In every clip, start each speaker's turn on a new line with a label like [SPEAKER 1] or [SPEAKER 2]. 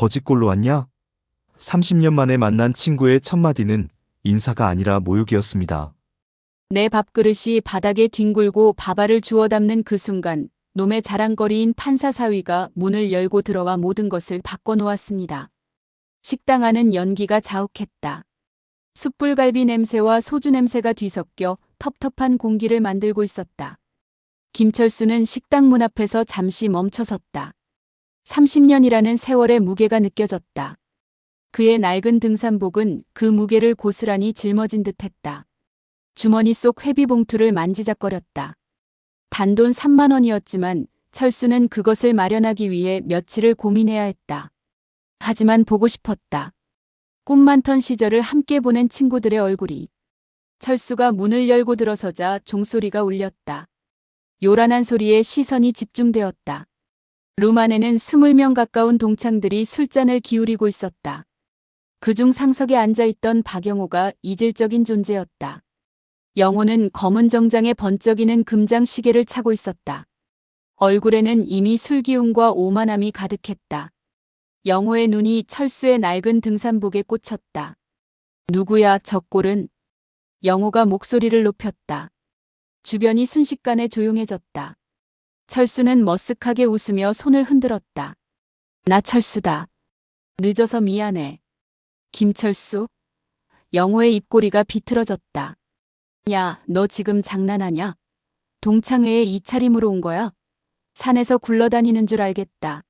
[SPEAKER 1] 거짓골로 왔냐? 30년 만에 만난 친구의 첫마디는 인사가 아니라 모욕이었습니다.
[SPEAKER 2] 내 밥그릇이 바닥에 뒹굴고 밥알을 주워 담는 그 순간 놈의 자랑거리인 판사 사위가 문을 열고 들어와 모든 것을 바꿔놓았습니다. 식당 안은 연기가 자욱했다. 숯불갈비 냄새와 소주 냄새가 뒤섞여 텁텁한 공기를 만들고 있었다. 김철수는 식당 문 앞에서 잠시 멈춰섰다. 30년이라는 세월의 무게가 느껴졌다. 그의 낡은 등산복은 그 무게를 고스란히 짊어진 듯했다. 주머니 속 회비봉투를 만지작거렸다. 단돈 3만 원이었지만 철수는 그것을 마련하기 위해 며칠을 고민해야 했다. 하지만 보고 싶었다. 꿈 많던 시절을 함께 보낸 친구들의 얼굴이. 철수가 문을 열고 들어서자 종소리가 울렸다. 요란한 소리에 시선이 집중되었다. 룸 안에는 20명 가까운 동창들이 술잔을 기울이고 있었다. 그중 상석에 앉아있던 박영호가 이질적인 존재였다. 영호는 검은 정장에 번쩍이는 금장 시계를 차고 있었다. 얼굴에는 이미 술기운과 오만함이 가득했다. 영호의 눈이 철수의 낡은 등산복에 꽂혔다. 누구야, 저 꼴은? 영호가 목소리를 높였다. 주변이 순식간에 조용해졌다. 철수는 머쓱하게 웃으며 손을 흔들었다. 나 철수다. 늦어서 미안해. 김철수? 영호의 입꼬리가 비틀어졌다. 야, 너 지금 장난하냐? 동창회에 이 차림으로 온 거야? 산에서 굴러다니는 줄 알겠다.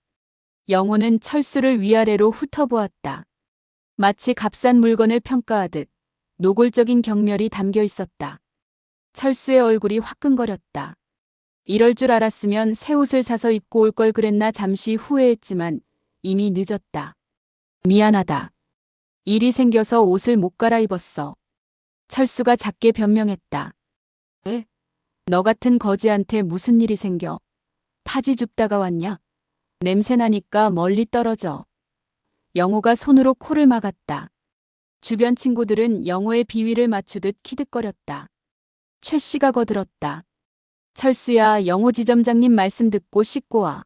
[SPEAKER 2] 영호는 철수를 위아래로 훑어보았다. 마치 값싼 물건을 평가하듯 노골적인 경멸이 담겨 있었다. 철수의 얼굴이 화끈거렸다. 이럴 줄 알았으면 새 옷을 사서 입고 올 걸 그랬나 잠시 후회했지만 이미 늦었다. 미안하다. 일이 생겨서 옷을 못 갈아입었어. 철수가 작게 변명했다. 에? 너 같은 거지한테 무슨 일이 생겨? 파지 줍다가 왔냐? 냄새나니까 멀리 떨어져. 영호가 손으로 코를 막았다. 주변 친구들은 영호의 비위를 맞추듯 키득거렸다. 최 씨가 거들었다. 철수야, 영호 지점장님 말씀 듣고 씻고 와.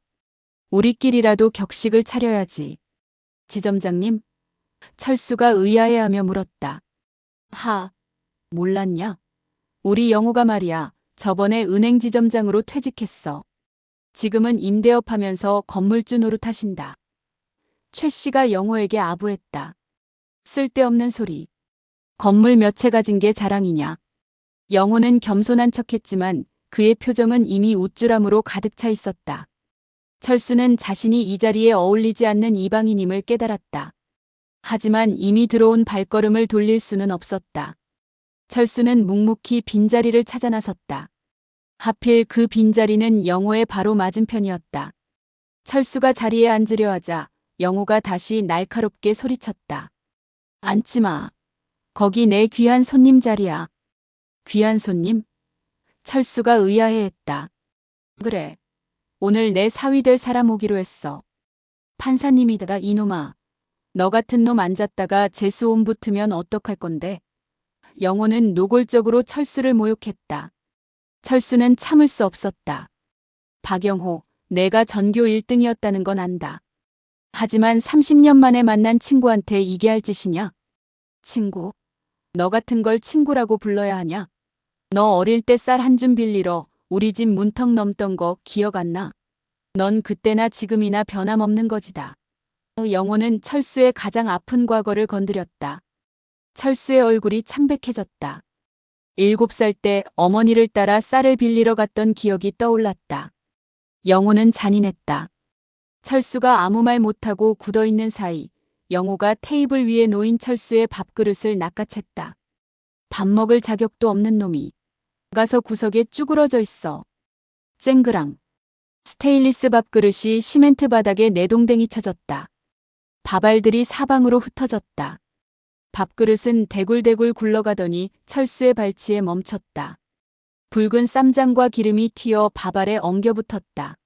[SPEAKER 2] 우리끼리라도 격식을 차려야지. 지점장님? 철수가 의아해하며 물었다. 몰랐냐? 우리 영호가 말이야. 저번에 은행 지점장으로 퇴직했어. 지금은 임대업 하면서 건물주 노릇하신다. 최 씨가 영호에게 아부했다. 쓸데없는 소리. 건물 몇 채 가진 게 자랑이냐. 영호는 겸손한 척했지만 그의 표정은 이미 우쭐함으로 가득 차 있었다. 철수는 자신이 이 자리에 어울리지 않는 이방인임을 깨달았다. 하지만 이미 들어온 발걸음을 돌릴 수는 없었다. 철수는 묵묵히 빈자리를 찾아 나섰다. 하필 그 빈자리는 영호의 바로 맞은편이었다. 철수가 자리에 앉으려 하자 영호가 다시 날카롭게 소리쳤다. 앉지 마. 거기 내 귀한 손님 자리야. 귀한 손님? 철수가 의아해했다. 그래. 오늘 내 사위 될 사람 오기로 했어. 판사님이다. 이놈아. 너 같은 놈 앉았다가 재수옴 붙으면 어떡할 건데? 영호는 노골적으로 철수를 모욕했다. 철수는 참을 수 없었다. 박영호, 내가 전교 1등이었다는 건 안다. 하지만 30년 만에 만난 친구한테 이게 할 짓이냐? 친구? 너 같은 걸 친구라고 불러야 하냐? 너 어릴 때 쌀 한 줌 빌리러 우리 집 문턱 넘던 거 기억 안 나? 넌 그때나 지금이나 변함없는 거지다. 영호는 철수의 가장 아픈 과거를 건드렸다. 철수의 얼굴이 창백해졌다. 7살 때 어머니를 따라 쌀을 빌리러 갔던 기억이 떠올랐다. 영호는 잔인했다. 철수가 아무 말 못하고 굳어있는 사이 영호가 테이블 위에 놓인 철수의 밥그릇을 낚아챘다. 밥 먹을 자격도 없는 놈이. 가서 구석에 쭈그러져 있어. 쨍그랑. 스테인리스 밥그릇이 시멘트 바닥에 내동댕이 쳐졌다. 밥알들이 사방으로 흩어졌다. 밥그릇은 대굴대굴 굴러가더니 철수의 발치에 멈췄다. 붉은 쌈장과 기름이 튀어 밥알에 엉겨붙었다.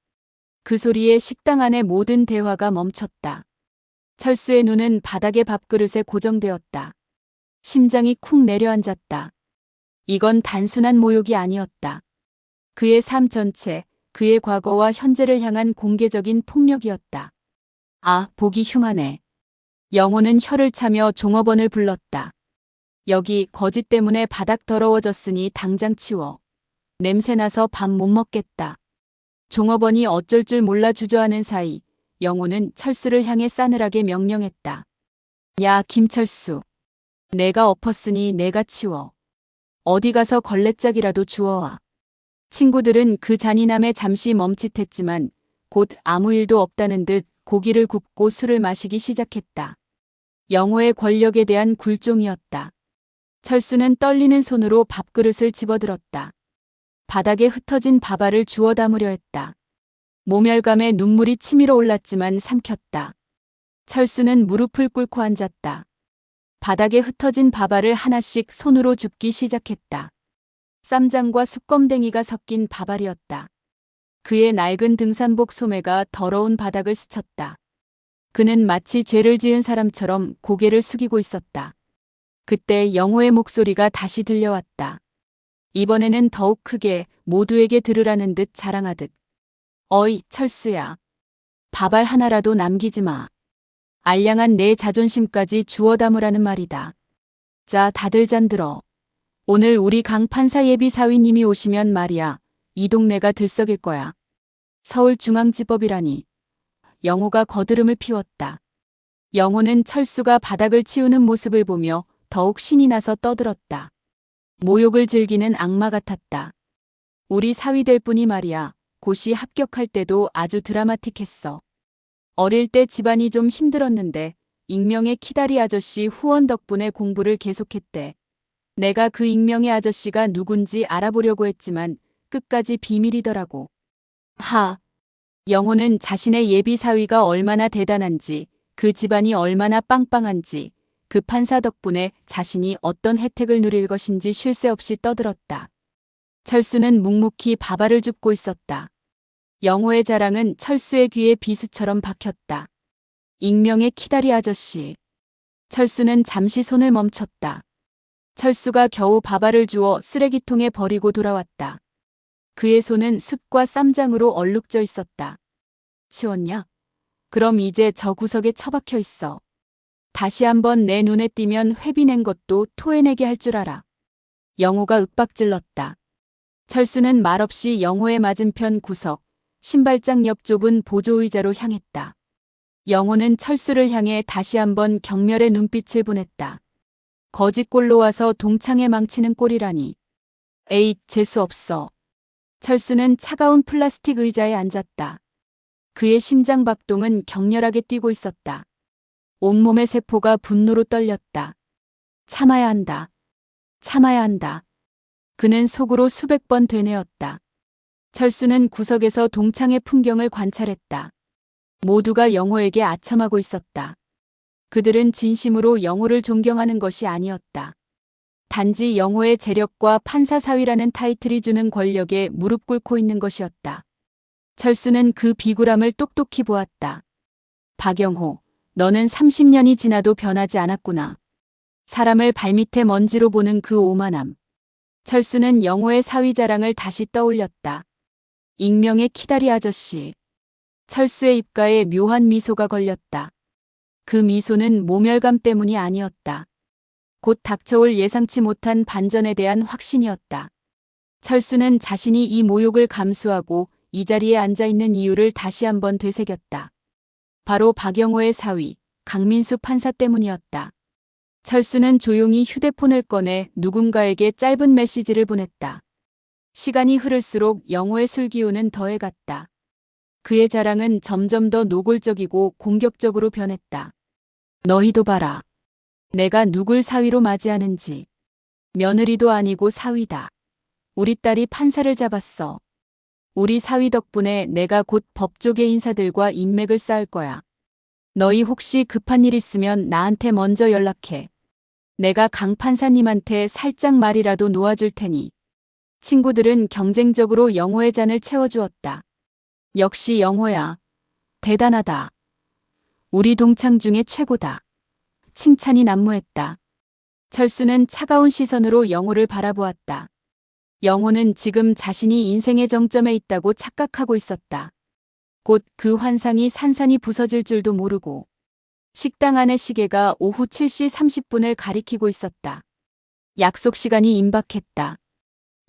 [SPEAKER 2] 그 소리에 식당 안의 모든 대화가 멈췄다. 철수의 눈은 바닥의 밥그릇에 고정되었다. 심장이 쿵 내려앉았다. 이건 단순한 모욕이 아니었다. 그의 삶 전체, 그의 과거와 현재를 향한 공개적인 폭력이었다. 아, 보기 흉하네. 영호는 혀를 차며 종업원을 불렀다. 여기 거짓 때문에 바닥 더러워졌으니 당장 치워. 냄새나서 밥 못 먹겠다. 종업원이 어쩔 줄 몰라 주저하는 사이 영호는 철수를 향해 싸늘하게 명령했다. 야, 김철수. 내가 엎었으니 내가 치워. 어디 가서 걸레짝이라도 주워와. 친구들은 그 잔인함에 잠시 멈칫했지만 곧 아무 일도 없다는 듯 고기를 굽고 술을 마시기 시작했다. 영호의 권력에 대한 굴종이었다. 철수는 떨리는 손으로 밥그릇을 집어들었다. 바닥에 흩어진 밥알을 주워 담으려 했다. 모멸감에 눈물이 치밀어 올랐지만 삼켰다. 철수는 무릎을 꿇고 앉았다. 바닥에 흩어진 밥알을 하나씩 손으로 줍기 시작했다. 쌈장과 숯검댕이가 섞인 밥알이었다. 그의 낡은 등산복 소매가 더러운 바닥을 스쳤다. 그는 마치 죄를 지은 사람처럼 고개를 숙이고 있었다. 그때 영호의 목소리가 다시 들려왔다. 이번에는 더욱 크게 모두에게 들으라는 듯 자랑하듯. 어이, 철수야. 밥알 하나라도 남기지 마. 알량한 내 자존심까지 주워 담으라는 말이다. 자, 다들 잔들어. 오늘 우리 강 판사 예비 사위님이 오시면 말이야. 이 동네가 들썩일 거야. 서울중앙지법이라니. 영호가 거드름을 피웠다. 영호는 철수가 바닥을 치우는 모습을 보며 더욱 신이 나서 떠들었다. 모욕을 즐기는 악마 같았다. 우리 사위 될 분이 말이야. 고시 합격할 때도 아주 드라마틱했어. 어릴 때 집안이 좀 힘들었는데 익명의 키다리 아저씨 후원 덕분에 공부를 계속했대. 내가 그 익명의 아저씨가 누군지 알아보려고 했지만 끝까지 비밀이더라고. 하. 영호는 자신의 예비 사위가 얼마나 대단한지, 그 집안이 얼마나 빵빵한지, 그 판사 덕분에 자신이 어떤 혜택을 누릴 것인지 쉴 새 없이 떠들었다. 철수는 묵묵히 밥알을 줍고 있었다. 영호의 자랑은 철수의 귀에 비수처럼 박혔다. 익명의 키다리 아저씨. 철수는 잠시 손을 멈췄다. 철수가 겨우 밥알을 주워 쓰레기통에 버리고 돌아왔다. 그의 손은 숯과 쌈장으로 얼룩져 있었다. 치웠냐? 그럼 이제 저 구석에 처박혀 있어. 다시 한번 내 눈에 띄면 회비낸 것도 토해내게 할 줄 알아. 영호가 윽박질렀다. 철수는 말없이 영호의 맞은편 구석, 신발장 옆 좁은 보조의자로 향했다. 영호는 철수를 향해 다시 한번 경멸의 눈빛을 보냈다. 거짓골로 와서 동창회 망치는 꼴이라니. 에이, 재수 없어. 철수는 차가운 플라스틱 의자에 앉았다. 그의 심장 박동은 격렬하게 뛰고 있었다. 온몸의 세포가 분노로 떨렸다. 참아야 한다. 참아야 한다. 그는 속으로 수백 번 되뇌었다. 철수는 구석에서 동창의 풍경을 관찰했다. 모두가 영호에게 아첨하고 있었다. 그들은 진심으로 영호를 존경하는 것이 아니었다. 단지 영호의 재력과 판사사위라는 타이틀이 주는 권력에 무릎 꿇고 있는 것이었다. 철수는 그 비굴함을 똑똑히 보았다. 박영호, 너는 30년이 지나도 변하지 않았구나. 사람을 발밑에 먼지로 보는 그 오만함. 철수는 영호의 사위 자랑을 다시 떠올렸다. 익명의 키다리 아저씨. 철수의 입가에 묘한 미소가 걸렸다. 그 미소는 모멸감 때문이 아니었다. 곧 닥쳐올 예상치 못한 반전에 대한 확신이었다. 철수는 자신이 이 모욕을 감수하고 이 자리에 앉아있는 이유를 다시 한번 되새겼다. 바로 박영호의 사위, 강민수 판사 때문이었다. 철수는 조용히 휴대폰을 꺼내 누군가에게 짧은 메시지를 보냈다. 시간이 흐를수록 영호의 술기운은 더해갔다. 그의 자랑은 점점 더 노골적이고 공격적으로 변했다. 너희도 봐라. 내가 누굴 사위로 맞이하는지. 며느리도 아니고 사위다. 우리 딸이 판사를 잡았어. 우리 사위 덕분에 내가 곧 법조계 인사들과 인맥을 쌓을 거야. 너희 혹시 급한 일 있으면 나한테 먼저 연락해. 내가 강 판사님한테 살짝 말이라도 놓아줄 테니. 친구들은 경쟁적으로 영호의 잔을 채워주었다. 역시 영호야. 대단하다. 우리 동창 중에 최고다. 칭찬이 난무했다. 철수는 차가운 시선으로 영호를 바라보았다. 영호는 지금 자신이 인생의 정점에 있다고 착각하고 있었다. 곧 그 환상이 산산이 부서질 줄도 모르고 식당 안의 시계가 오후 7시 30분을 가리키고 있었다. 약속 시간이 임박했다.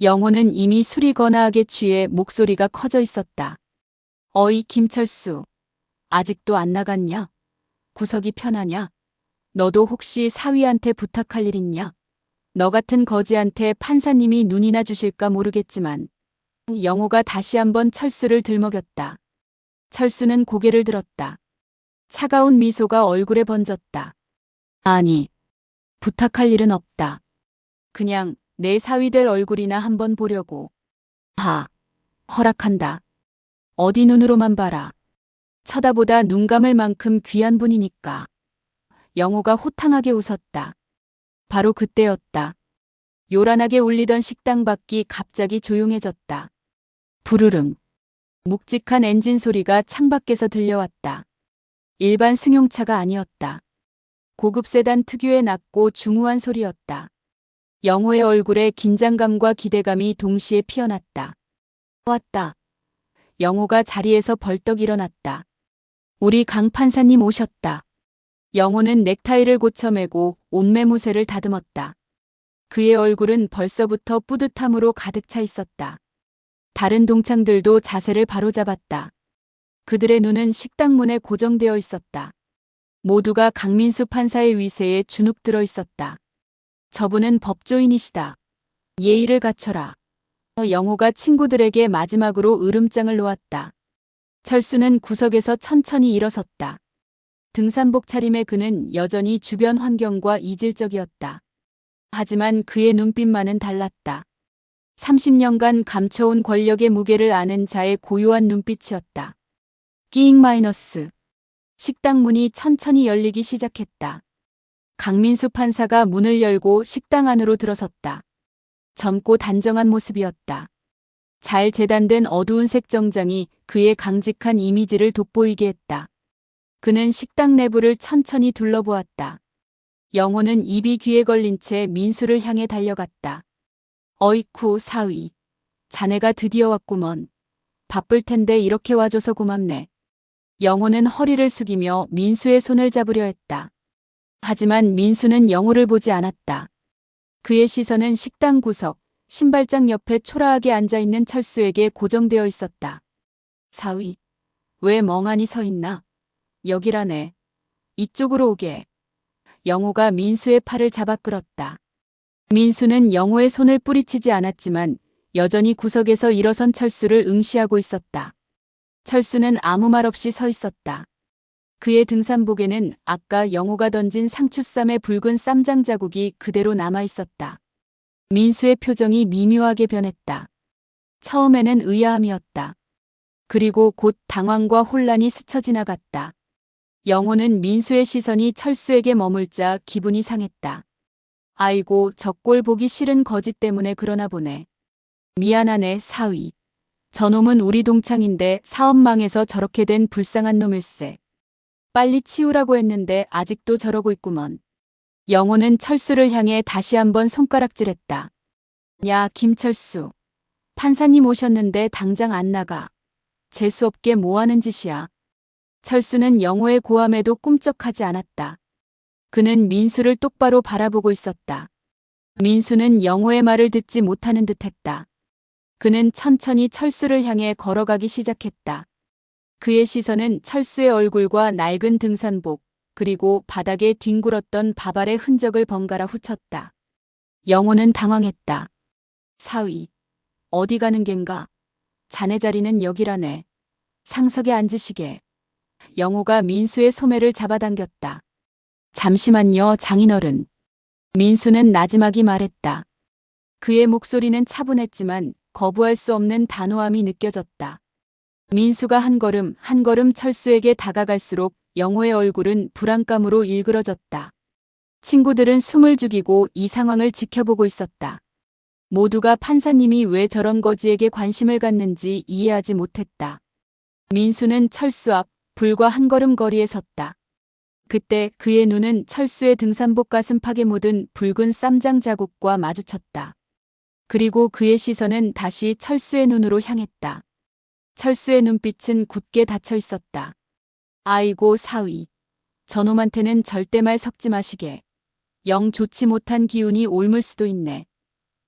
[SPEAKER 2] 영호는 이미 술이 거나하게 취해 목소리가 커져 있었다. 어이 김철수, 아직도 안 나갔냐? 구석이 편하냐? 너도 혹시 사위한테 부탁할 일 있냐? 너 같은 거지한테 판사님이 눈이나 주실까 모르겠지만 영호가 다시 한번 철수를 들먹였다. 철수는 고개를 들었다. 차가운 미소가 얼굴에 번졌다. 아니, 부탁할 일은 없다. 그냥 내 사위 될 얼굴이나 한번 보려고. 허락한다. 어디 눈으로만 봐라. 쳐다보다 눈 감을 만큼 귀한 분이니까. 영호가 호탕하게 웃었다. 바로 그때였다. 요란하게 울리던 식당 밖이 갑자기 조용해졌다. 부르릉. 묵직한 엔진 소리가 창밖에서 들려왔다. 일반 승용차가 아니었다. 고급 세단 특유의 낮고 중후한 소리였다. 영호의 얼굴에 긴장감과 기대감이 동시에 피어났다. 왔다. 영호가 자리에서 벌떡 일어났다. 우리 강 판사님 오셨다. 영호는 넥타이를 고쳐매고 옷매무새를 다듬었다. 그의 얼굴은 벌써부터 뿌듯함으로 가득 차 있었다. 다른 동창들도 자세를 바로잡았다. 그들의 눈은 식당 문에 고정되어 있었다. 모두가 강민수 판사의 위세에 주눅 들어 있었다. 저분은 법조인이시다. 예의를 갖춰라. 영호가 친구들에게 마지막으로 으름장을 놓았다. 철수는 구석에서 천천히 일어섰다. 등산복 차림의 그는 여전히 주변 환경과 이질적이었다. 하지만 그의 눈빛만은 달랐다. 30년간 감춰온 권력의 무게를 아는 자의 고요한 눈빛이었다. 끼잉 마이너스. 식당 문이 천천히 열리기 시작했다. 강민수 판사가 문을 열고 식당 안으로 들어섰다. 젊고 단정한 모습이었다. 잘 재단된 어두운 색 정장이 그의 강직한 이미지를 돋보이게 했다. 그는 식당 내부를 천천히 둘러보았다. 영호는 입이 귀에 걸린 채 민수를 향해 달려갔다. 어이쿠 사위. 자네가 드디어 왔구먼. 바쁠 텐데 이렇게 와줘서 고맙네. 영호는 허리를 숙이며 민수의 손을 잡으려 했다. 하지만 민수는 영호를 보지 않았다. 그의 시선은 식당 구석, 신발장 옆에 초라하게 앉아있는 철수에게 고정되어 있었다. 사위, 왜 멍하니 서 있나? 여기라네. 이쪽으로 오게. 영호가 민수의 팔을 잡아 끌었다. 민수는 영호의 손을 뿌리치지 않았지만 여전히 구석에서 일어선 철수를 응시하고 있었다. 철수는 아무 말 없이 서 있었다. 그의 등산복에는 아까 영호가 던진 상추쌈의 붉은 쌈장 자국이 그대로 남아 있었다. 민수의 표정이 미묘하게 변했다. 처음에는 의아함이었다. 그리고 곧 당황과 혼란이 스쳐 지나갔다. 영호는 민수의 시선이 철수에게 머물자 기분이 상했다. 아이고, 저 꼴 보기 싫은 거지 때문에 그러나 보네. 미안하네, 사위. 저놈은 우리 동창인데 사업 망해서 저렇게 된 불쌍한 놈일세. 빨리 치우라고 했는데 아직도 저러고 있구먼. 영호는 철수를 향해 다시 한번 손가락질했다. 야, 김철수. 판사님 오셨는데 당장 안 나가. 재수없게 뭐하는 짓이야. 철수는 영호의 고함에도 꿈쩍하지 않았다. 그는 민수를 똑바로 바라보고 있었다. 민수는 영호의 말을 듣지 못하는 듯했다. 그는 천천히 철수를 향해 걸어가기 시작했다. 그의 시선은 철수의 얼굴과 낡은 등산복, 그리고 바닥에 뒹굴었던 바발의 흔적을 번갈아 훑었다. 영호는 당황했다. 사위, 어디 가는 겐가? 자네 자리는 여기라네. 상석에 앉으시게. 영호가 민수의 소매를 잡아당겼다. 잠시만요, 장인어른. 민수는 나지막이 말했다. 그의 목소리는 차분했지만 거부할 수 없는 단호함이 느껴졌다. 민수가 한 걸음 한 걸음 철수에게 다가갈수록 영호의 얼굴은 불안감으로 일그러졌다. 친구들은 숨을 죽이고 이 상황을 지켜보고 있었다. 모두가 판사님이 왜 저런 거지에게 관심을 갖는지 이해하지 못했다. 민수는 철수 앞 불과 한 걸음 거리에 섰다. 그때 그의 눈은 철수의 등산복 가슴팍에 묻은 붉은 쌈장 자국과 마주쳤다. 그리고 그의 시선은 다시 철수의 눈으로 향했다. 철수의 눈빛은 굳게 닫혀 있었다. 아이고 사위. 저놈한테는 절대 말 섞지 마시게. 영 좋지 못한 기운이 옮을 수도 있네.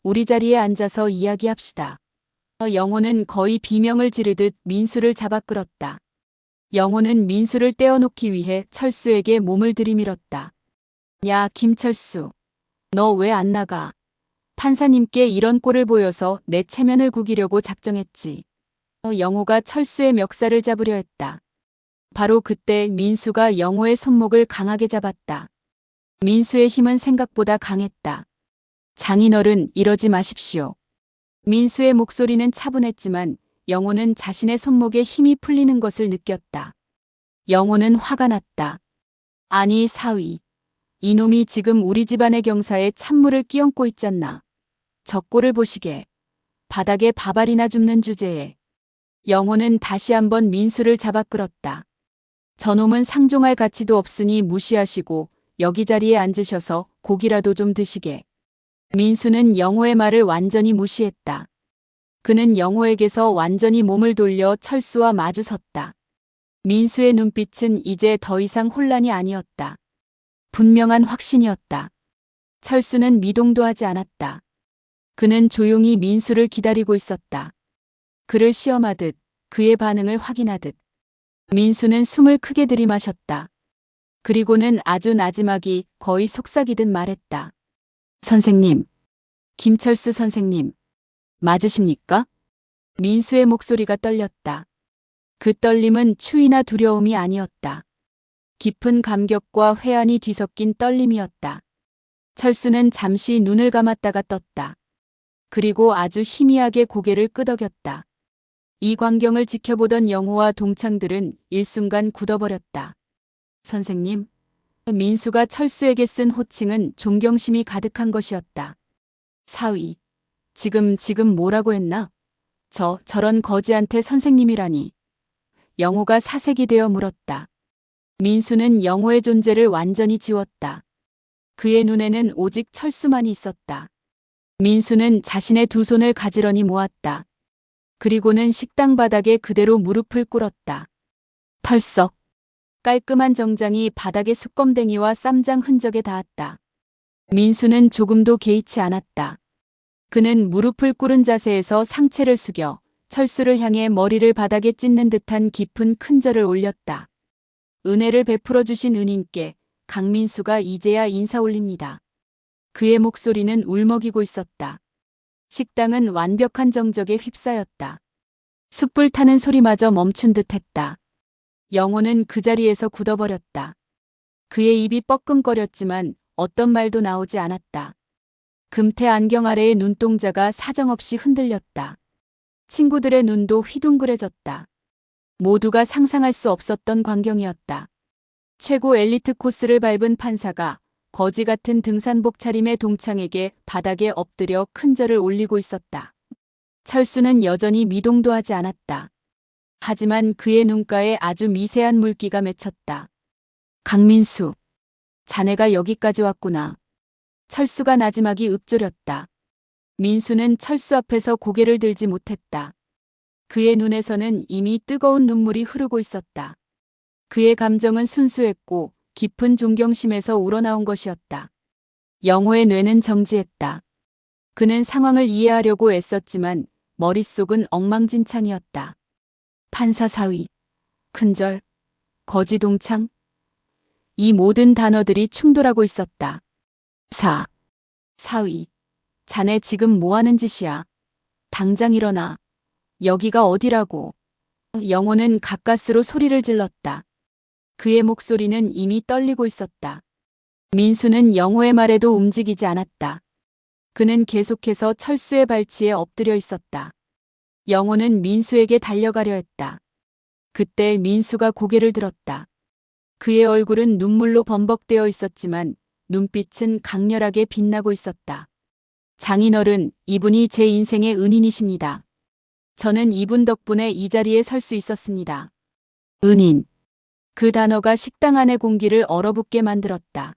[SPEAKER 2] 우리 자리에 앉아서 이야기합시다. 영호는 거의 비명을 지르듯 민수를 잡아 끌었다. 영호는 민수를 떼어놓기 위해 철수에게 몸을 들이밀었다. 야, 김철수. 너 왜 안 나가? 판사님께 이런 꼴을 보여서 내 체면을 구기려고 작정했지. 영호가 철수의 멱살을 잡으려 했다. 바로 그때 민수가 영호의 손목을 강하게 잡았다. 민수의 힘은 생각보다 강했다. 장인어른, 이러지 마십시오. 민수의 목소리는 차분했지만 영호는 자신의 손목에 힘이 풀리는 것을 느꼈다. 영호는 화가 났다. 아니 사위. 이놈이 지금 우리 집안의 경사에 찬물을 끼얹고 있잖나. 저 꼴을 보시게. 바닥에 밥알이나 줍는 주제에. 영호는 다시 한번 민수를 잡아 끌었다. 저놈은 상종할 가치도 없으니 무시하시고 여기 자리에 앉으셔서 고기라도 좀 드시게. 민수는 영호의 말을 완전히 무시했다. 그는 영호에게서 완전히 몸을 돌려 철수와 마주 섰다. 민수의 눈빛은 이제 더 이상 혼란이 아니었다. 분명한 확신이었다. 철수는 미동도 하지 않았다. 그는 조용히 민수를 기다리고 있었다. 그를 시험하듯 그의 반응을 확인하듯. 민수는 숨을 크게 들이마셨다. 그리고는 아주 나지막이 거의 속삭이듯 말했다. 선생님, 김철수 선생님, 맞으십니까? 민수의 목소리가 떨렸다. 그 떨림은 추위나 두려움이 아니었다. 깊은 감격과 회한이 뒤섞인 떨림이었다. 철수는 잠시 눈을 감았다가 떴다. 그리고 아주 희미하게 고개를 끄덕였다. 이 광경을 지켜보던 영호와 동창들은 일순간 굳어버렸다. 선생님, 민수가 철수에게 쓴 호칭은 존경심이 가득한 것이었다. 사위, 지금 뭐라고 했나? 저런 거지한테 선생님이라니. 영호가 사색이 되어 물었다. 민수는 영호의 존재를 완전히 지웠다. 그의 눈에는 오직 철수만이 있었다. 민수는 자신의 두 손을 가지런히 모았다. 그리고는 식당 바닥에 그대로 무릎을 꿇었다. 털썩. 깔끔한 정장이 바닥에 수검댕이와 쌈장 흔적에 닿았다. 민수는 조금도 개의치 않았다. 그는 무릎을 꿇은 자세에서 상체를 숙여 철수를 향해 머리를 바닥에 찢는 듯한 깊은 큰절을 올렸다. 은혜를 베풀어 주신 은인께 강민수가 이제야 인사 올립니다. 그의 목소리는 울먹이고 있었다. 식당은 완벽한 정적에 휩싸였다. 숯불 타는 소리마저 멈춘 듯했다. 영호는 그 자리에서 굳어버렸다. 그의 입이 뻐끔거렸지만 어떤 말도 나오지 않았다. 금태 안경 아래의 눈동자가 사정없이 흔들렸다. 친구들의 눈도 휘둥그레졌다. 모두가 상상할 수 없었던 광경이었다. 최고 엘리트 코스를 밟은 판사가 거지 같은 등산복 차림의 동창에게 바닥에 엎드려 큰 절을 올리고 있었다. 철수는 여전히 미동도 하지 않았다. 하지만 그의 눈가에 아주 미세한 물기가 맺혔다. 강민수, 자네가 여기까지 왔구나. 철수가 나지막이 읊조렸다. 민수는 철수 앞에서 고개를 들지 못했다. 그의 눈에서는 이미 뜨거운 눈물이 흐르고 있었다. 그의 감정은 순수했고 깊은 존경심에서 우러나온 것이었다. 영호의 뇌는 정지했다. 그는 상황을 이해하려고 애썼지만 머릿속은 엉망진창이었다. 판사 사위, 큰절, 거지 동창. 이 모든 단어들이 충돌하고 있었다. 사위, 자네 지금 뭐 하는 짓이야? 당장 일어나. 여기가 어디라고? 영호는 가까스로 소리를 질렀다. 그의 목소리는 이미 떨리고 있었다. 민수는 영호의 말에도 움직이지 않았다. 그는 계속해서 철수의 발치에 엎드려 있었다. 영호는 민수에게 달려가려 했다. 그때 민수가 고개를 들었다. 그의 얼굴은 눈물로 범벅되어 있었지만 눈빛은 강렬하게 빛나고 있었다. 장인어른, 이분이 제 인생의 은인이십니다. 저는 이분 덕분에 이 자리에 설 수 있었습니다. 은인. 그 단어가 식당 안의 공기를 얼어붙게 만들었다.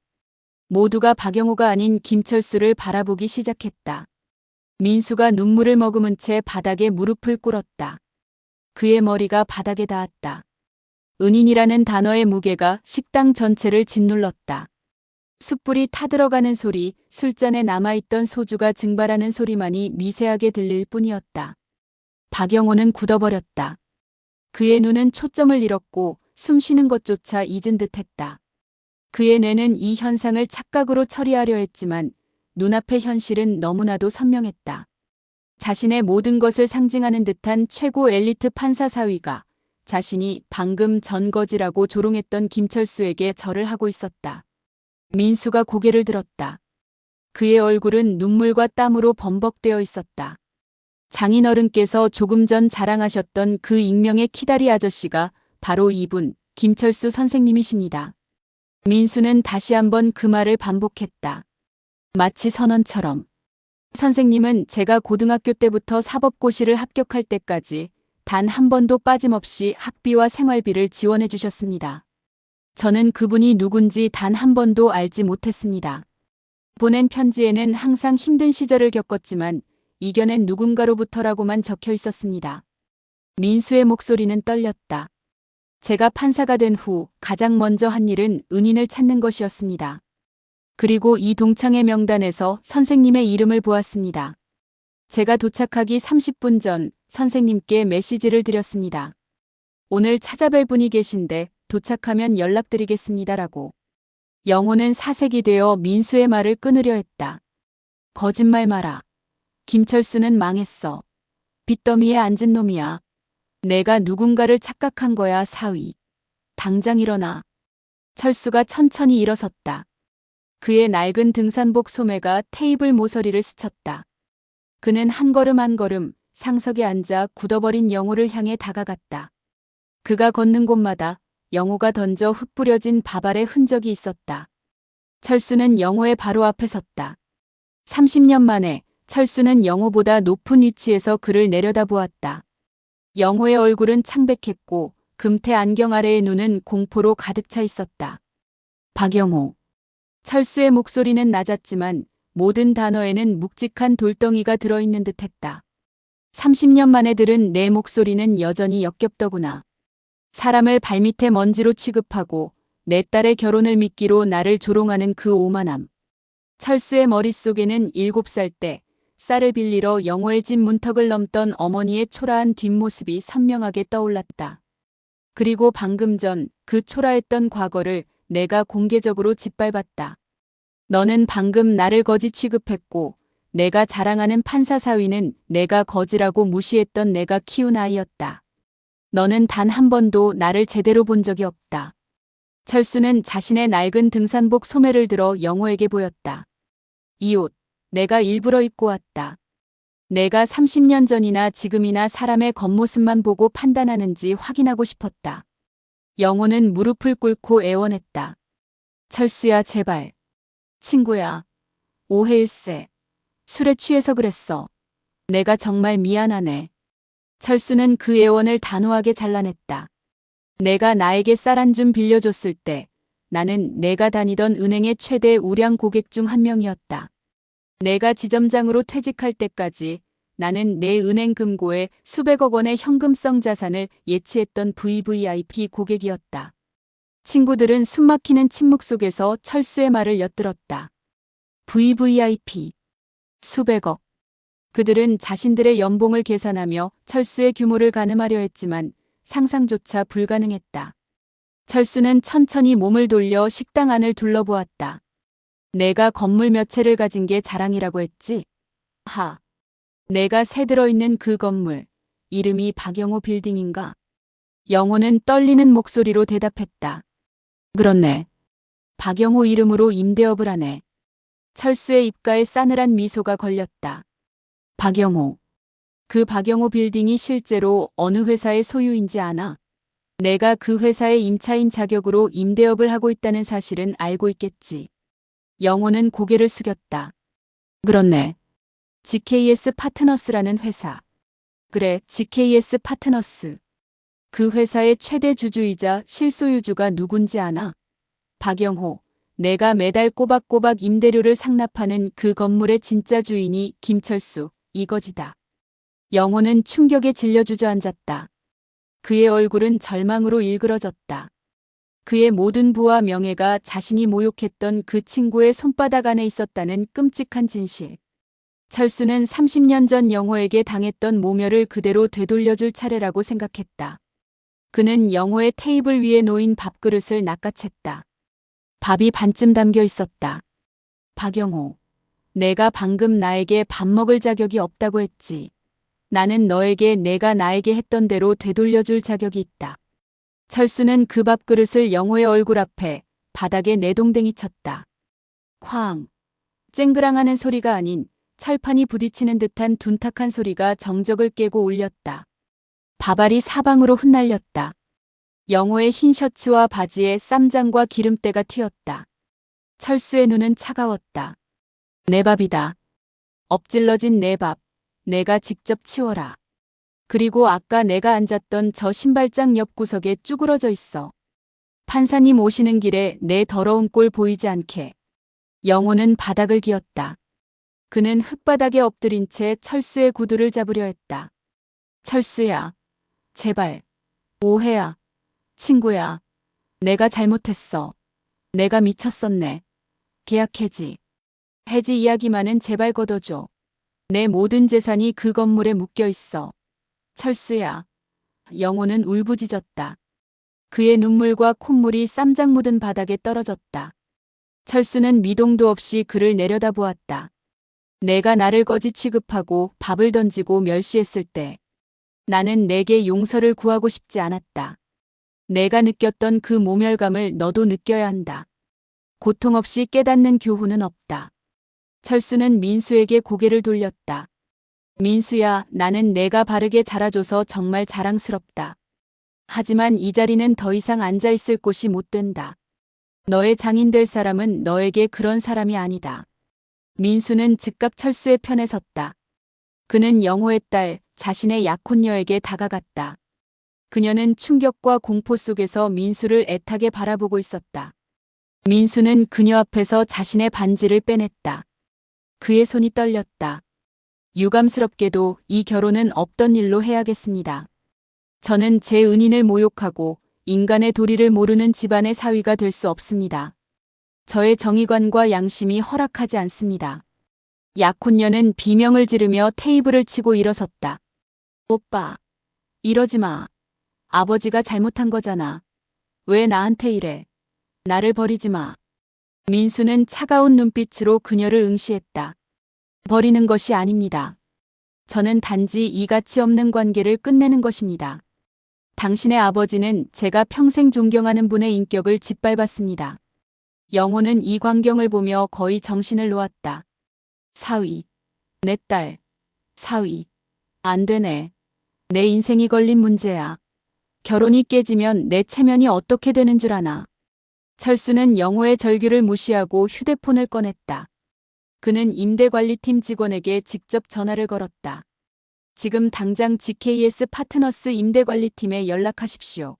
[SPEAKER 2] 모두가 박영호가 아닌 김철수를 바라보기 시작했다. 민수가 눈물을 머금은 채 바닥에 무릎을 꿇었다. 그의 머리가 바닥에 닿았다. 은인이라는 단어의 무게가 식당 전체를 짓눌렀다. 숯불이 타들어가는 소리, 술잔에 남아있던 소주가 증발하는 소리만이 미세하게 들릴 뿐이었다. 박영호는 굳어버렸다. 그의 눈은 초점을 잃었고 숨 쉬는 것조차 잊은 듯했다. 그의 뇌는 이 현상을 착각으로 처리하려 했지만 눈앞의 현실은 너무나도 선명했다. 자신의 모든 것을 상징하는 듯한 최고 엘리트 판사 사위가 자신이 방금 전거지라고 조롱했던 김철수에게 절을 하고 있었다. 민수가 고개를 들었다. 그의 얼굴은 눈물과 땀으로 범벅되어 있었다. 장인어른께서 조금 전 자랑하셨던 그 익명의 키다리 아저씨가 바로 이분, 김철수 선생님이십니다. 민수는 다시 한번 그 말을 반복했다. 마치 선언처럼. 선생님은 제가 고등학교 때부터 사법고시를 합격할 때까지 단 한 번도 빠짐없이 학비와 생활비를 지원해 주셨습니다. 저는 그분이 누군지 단 한 번도 알지 못했습니다. 보낸 편지에는 항상 힘든 시절을 겪었지만 이겨낸 누군가로부터라고만 적혀 있었습니다. 민수의 목소리는 떨렸다. 제가 판사가 된 후 가장 먼저 한 일은 은인을 찾는 것이었습니다. 그리고 이 동창회 명단에서 선생님의 이름을 보았습니다. 제가 도착하기 30분 전 선생님께 메시지를 드렸습니다. 오늘 찾아뵐 분이 계신데 도착하면 연락드리겠습니다라고. 영호는 사색이 되어 민수의 말을 끊으려 했다. 거짓말 마라. 김철수는 망했어. 빚더미에 앉은 놈이야. 내가 누군가를 착각한 거야, 사위. 당장 일어나. 철수가 천천히 일어섰다. 그의 낡은 등산복 소매가 테이블 모서리를 스쳤다. 그는 한 걸음 한 걸음 상석에 앉아 굳어버린 영호를 향해 다가갔다. 그가 걷는 곳마다 영호가 던져 흩뿌려진 밥알의 흔적이 있었다. 철수는 영호의 바로 앞에 섰다. 30년 만에 철수는 영호보다 높은 위치에서 그를 내려다보았다. 영호의 얼굴은 창백했고 금태 안경 아래의 눈은 공포로 가득 차 있었다. 박영호. 철수의 목소리는 낮았지만 모든 단어에는 묵직한 돌덩이가 들어있는 듯했다. 30년 만에 들은 내 목소리는 여전히 역겹더구나. 사람을 발밑에 먼지로 취급하고 내 딸의 결혼을 미끼로 나를 조롱하는 그 오만함. 철수의 머릿속에는 7살 때 쌀을 빌리러 영호의 집 문턱을 넘던 어머니의 초라한 뒷모습이 선명하게 떠올랐다. 그리고 방금 전 그 초라했던 과거를 내가 공개적으로 짓밟았다. 너는 방금 나를 거지 취급했고 내가 자랑하는 판사 사위는 내가 거지라고 무시했던 내가 키운 아이였다. 너는 단 한 번도 나를 제대로 본 적이 없다. 철수는 자신의 낡은 등산복 소매를 들어 영호에게 보였다. 이 옷, 내가 일부러 입고 왔다. 내가 30년 전이나 지금이나 사람의 겉모습만 보고 판단하는지 확인하고 싶었다. 영호는 무릎을 꿇고 애원했다. 철수야, 제발. 친구야. 오해일세. 술에 취해서 그랬어. 내가 정말 미안하네. 철수는 그 애원을 단호하게 잘라냈다. 내가 나에게 쌀 한 줌 빌려줬을 때 나는 내가 다니던 은행의 최대 우량 고객 중 한 명이었다. 내가 지점장으로 퇴직할 때까지 나는 내 은행 금고에 수백억 원의 현금성 자산을 예치했던 VVIP 고객이었다. 친구들은 숨막히는 침묵 속에서 철수의 말을 엿들었다. VVIP. 수백억. 그들은 자신들의 연봉을 계산하며 철수의 규모를 가늠하려 했지만 상상조차 불가능했다. 철수는 천천히 몸을 돌려 식당 안을 둘러보았다. 내가 건물 몇 채를 가진 게 자랑이라고 했지? 하. 내가 새 들어있는 그 건물, 이름이 박영호 빌딩인가? 영호는 떨리는 목소리로 대답했다. 그렇네. 박영호 이름으로 임대업을 하네. 철수의 입가에 싸늘한 미소가 걸렸다. 박영호. 그 박영호 빌딩이 실제로 어느 회사의 소유인지 아나? 내가 그 회사의 임차인 자격으로 임대업을 하고 있다는 사실은 알고 있겠지. 영호는 고개를 숙였다. 그렇네. GKS 파트너스라는 회사. 그래, GKS 파트너스. 그 회사의 최대 주주이자 실소유주가 누군지 아나? 박영호. 내가 매달 꼬박꼬박 임대료를 상납하는 그 건물의 진짜 주인이 김철수, 이거지다. 영호는 충격에 질려 주저앉았다. 그의 얼굴은 절망으로 일그러졌다. 그의 모든 부와 명예가 자신이 모욕했던 그 친구의 손바닥 안에 있었다는 끔찍한 진실. 철수는 30년 전 영호에게 당했던 모멸을 그대로 되돌려줄 차례라고 생각했다. 그는 영호의 테이블 위에 놓인 밥그릇을 낚아챘다. 밥이 반쯤 담겨 있었다. 박영호, 내가 방금 나에게 밥 먹을 자격이 없다고 했지. 나는 너에게 내가 나에게 했던 대로 되돌려줄 자격이 있다. 철수는 그 밥그릇을 영호의 얼굴 앞에 바닥에 내동댕이 쳤다. 쾅! 쨍그랑하는 소리가 아닌 철판이 부딪히는 듯한 둔탁한 소리가 정적을 깨고 울렸다. 밥알이 사방으로 흩날렸다. 영호의 흰 셔츠와 바지에 쌈장과 기름때가 튀었다. 철수의 눈은 차가웠다. 내 밥이다. 엎질러진 내 밥. 내가 직접 치워라. 그리고 아까 내가 앉았던 저 신발장 옆 구석에 쭈그러져 있어. 판사님 오시는 길에 내 더러운 꼴 보이지 않게. 영호는 바닥을 기었다. 그는 흙바닥에 엎드린 채 철수의 구두를 잡으려 했다. 철수야. 제발. 오해야. 친구야. 내가 잘못했어. 내가 미쳤었네. 계약 해지. 해지 이야기만은 제발 걷어줘. 내 모든 재산이 그 건물에 묶여 있어. 철수야. 영호는 울부짖었다. 그의 눈물과 콧물이 쌈장 묻은 바닥에 떨어졌다. 철수는 미동도 없이 그를 내려다보았다. 내가 나를 거지 취급하고 밥을 던지고 멸시했을 때 나는 내게 용서를 구하고 싶지 않았다. 내가 느꼈던 그 모멸감을 너도 느껴야 한다. 고통 없이 깨닫는 교훈은 없다. 철수는 민수에게 고개를 돌렸다. 민수야, 나는 내가 바르게 자라줘서 정말 자랑스럽다. 하지만 이 자리는 더 이상 앉아있을 곳이 못 된다. 너의 장인 될 사람은 너에게 그런 사람이 아니다. 민수는 즉각 철수의 편에 섰다. 그는 영호의 딸, 자신의 약혼녀에게 다가갔다. 그녀는 충격과 공포 속에서 민수를 애타게 바라보고 있었다. 민수는 그녀 앞에서 자신의 반지를 빼냈다. 그의 손이 떨렸다. 유감스럽게도 이 결혼은 없던 일로 해야겠습니다. 저는 제 은인을 모욕하고 인간의 도리를 모르는 집안의 사위가 될 수 없습니다. 저의 정의관과 양심이 허락하지 않습니다. 약혼녀는 비명을 지르며 테이블을 치고 일어섰다. 오빠, 이러지 마. 아버지가 잘못한 거잖아. 왜 나한테 이래? 나를 버리지 마. 민수는 차가운 눈빛으로 그녀를 응시했다. 버리는 것이 아닙니다. 저는 단지 이가치 없는 관계를 끝내는 것입니다. 당신의 아버지는 제가 평생 존경하는 분의 인격을 짓밟았습니다. 영호는 이 광경을 보며 거의 정신을 놓았다. 사위. 내 딸. 사위. 안 되네. 내 인생이 걸린 문제야. 결혼이 깨지면 내 체면이 어떻게 되는 줄 아나. 철수는 영호의 절규를 무시하고 휴대폰을 꺼냈다. 그는 임대관리팀 직원에게 직접 전화를 걸었다. 지금 당장 GKS 파트너스 임대관리팀에 연락하십시오.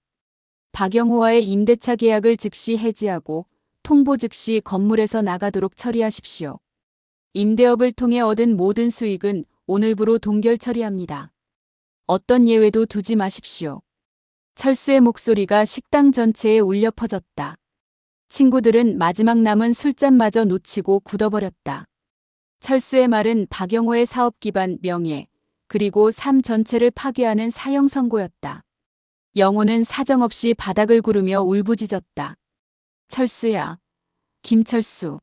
[SPEAKER 2] 박영호와의 임대차 계약을 즉시 해지하고 통보 즉시 건물에서 나가도록 처리하십시오. 임대업을 통해 얻은 모든 수익은 오늘부로 동결 처리합니다. 어떤 예외도 두지 마십시오. 철수의 목소리가 식당 전체에 울려 퍼졌다. 친구들은 마지막 남은 술잔마저 놓치고 굳어버렸다. 철수의 말은 박영호의 사업 기반 명예, 그리고 삶 전체를 파괴하는 사형 선고였다. 영호는 사정없이 바닥을 구르며 울부짖었다. 철수야. 김철수.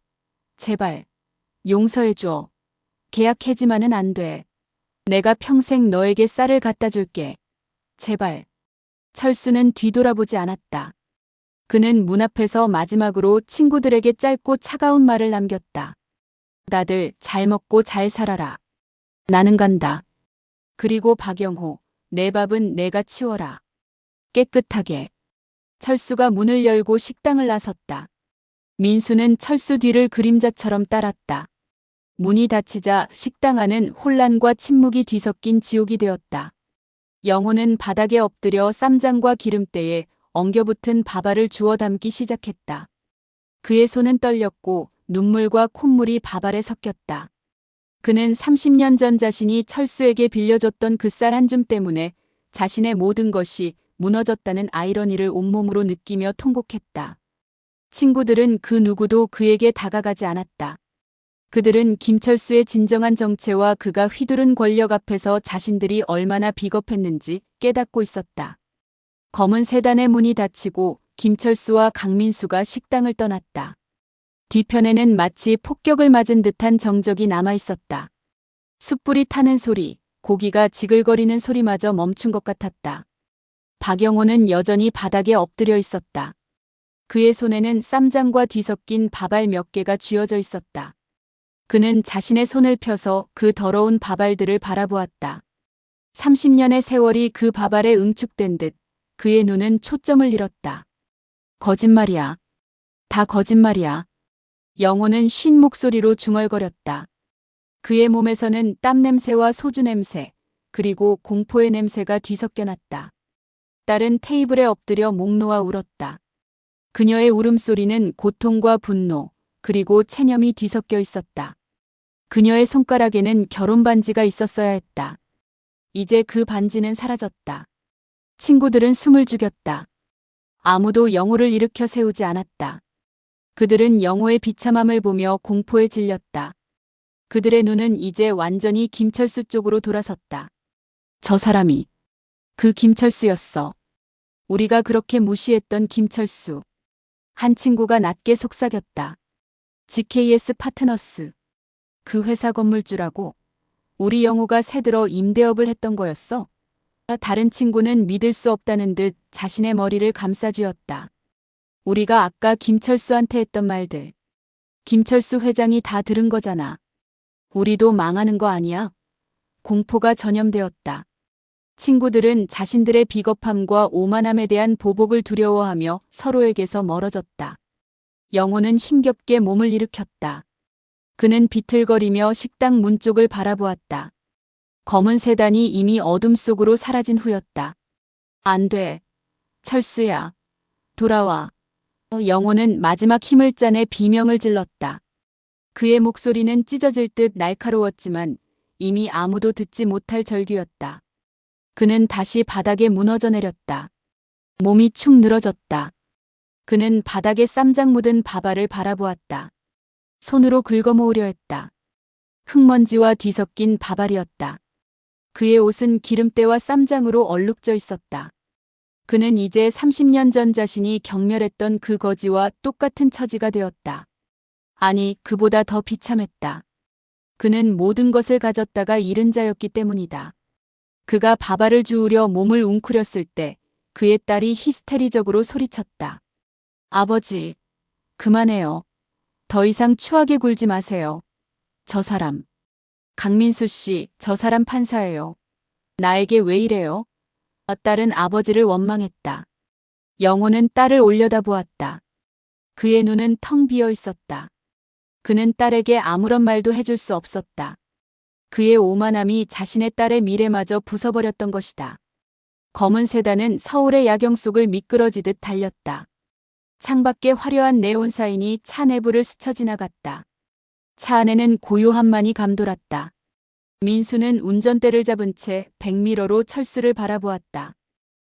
[SPEAKER 2] 제발. 용서해줘. 계약 해지만은 안 돼. 내가 평생 너에게 쌀을 갖다 줄게. 제발. 철수는 뒤돌아보지 않았다. 그는 문 앞에서 마지막으로 친구들에게 짧고 차가운 말을 남겼다. 다들 잘 먹고 잘 살아라. 나는 간다. 그리고 박영호, 내 밥은 내가 치워라. 깨끗하게. 철수가 문을 열고 식당을 나섰다. 민수는 철수 뒤를 그림자처럼 따랐다. 문이 닫히자 식당 안은 혼란과 침묵이 뒤섞인 지옥이 되었다. 영호는 바닥에 엎드려 쌈장과 기름때에 엉겨붙은 밥알을 주워 담기 시작했다. 그의 손은 떨렸고 눈물과 콧물이 밥알에 섞였다. 그는 30년 전 자신이 철수에게 빌려줬던 그 쌀 한 줌 때문에 자신의 모든 것이 무너졌다는 아이러니를 온몸으로 느끼며 통곡했다. 친구들은 그 누구도 그에게 다가가지 않았다. 그들은 김철수의 진정한 정체와 그가 휘두른 권력 앞에서 자신들이 얼마나 비겁했는지 깨닫고 있었다. 검은 세단의 문이 닫히고 김철수와 강민수가 식당을 떠났다. 뒤편에는 마치 폭격을 맞은 듯한 정적이 남아 있었다. 숯불이 타는 소리, 고기가 지글거리는 소리마저 멈춘 것 같았다. 박영호는 여전히 바닥에 엎드려 있었다. 그의 손에는 쌈장과 뒤섞인 밥알 몇 개가 쥐어져 있었다. 그는 자신의 손을 펴서 그 더러운 밥알들을 바라보았다. 30년의 세월이 그 밥알에 응축된 듯 그의 눈은 초점을 잃었다. 거짓말이야. 다 거짓말이야. 영호는 쉰 목소리로 중얼거렸다. 그의 몸에서는 땀 냄새와 소주 냄새, 그리고 공포의 냄새가 뒤섞여 났다. 딸은 테이블에 엎드려 목 놓아 울었다. 그녀의 울음소리는 고통과 분노, 그리고 체념이 뒤섞여 있었다. 그녀의 손가락에는 결혼 반지가 있었어야 했다. 이제 그 반지는 사라졌다. 친구들은 숨을 죽였다. 아무도 영호를 일으켜 세우지 않았다. 그들은 영호의 비참함을 보며 공포에 질렸다. 그들의 눈은 이제 완전히 김철수 쪽으로 돌아섰다. 저 사람이 그 김철수였어. 우리가 그렇게 무시했던 김철수. 한 친구가 낮게 속삭였다. GKS 파트너스. 그 회사 건물주라고. 우리 영호가 새들어 임대업을 했던 거였어. 다른 친구는 믿을 수 없다는 듯 자신의 머리를 감싸쥐었다. 우리가 아까 김철수한테 했던 말들. 김철수 회장이 다 들은 거잖아. 우리도 망하는 거 아니야? 공포가 전염되었다. 친구들은 자신들의 비겁함과 오만함에 대한 보복을 두려워하며 서로에게서 멀어졌다. 영호는 힘겹게 몸을 일으켰다. 그는 비틀거리며 식당 문 쪽을 바라보았다. 검은 세단이 이미 어둠 속으로 사라진 후였다. 안 돼. 철수야. 돌아와. 영호는 마지막 힘을 짜내 비명을 질렀다. 그의 목소리는 찢어질 듯 날카로웠지만 이미 아무도 듣지 못할 절규였다. 그는 다시 바닥에 무너져 내렸다. 몸이 축 늘어졌다. 그는 바닥에 쌈장 묻은 밥알을 바라보았다. 손으로 긁어모으려 했다. 흙먼지와 뒤섞인 밥알이었다. 그의 옷은 기름때와 쌈장으로 얼룩져 있었다. 그는 이제 30년 전 자신이 경멸했던 그 거지와 똑같은 처지가 되었다. 아니, 그보다 더 비참했다. 그는 모든 것을 가졌다가 잃은 자였기 때문이다. 그가 밥알을 주우려 몸을 웅크렸을 때 그의 딸이 히스테리적으로 소리쳤다. 아버지, 그만해요. 더 이상 추하게 굴지 마세요. 저 사람. 강민수 씨, 저 사람 판사예요. 나에게 왜 이래요? 딸은 아버지를 원망했다. 영호는 딸을 올려다보았다. 그의 눈은 텅 비어 있었다. 그는 딸에게 아무런 말도 해줄 수 없었다. 그의 오만함이 자신의 딸의 미래마저 부숴버렸던 것이다. 검은 세단은 서울의 야경 속을 미끄러지듯 달렸다. 창밖에 화려한 네온 사인이 차 내부를 스쳐 지나갔다. 차 안에는 고요함만이 감돌았다. 민수는 운전대를 잡은 채 백미러로 철수를 바라보았다.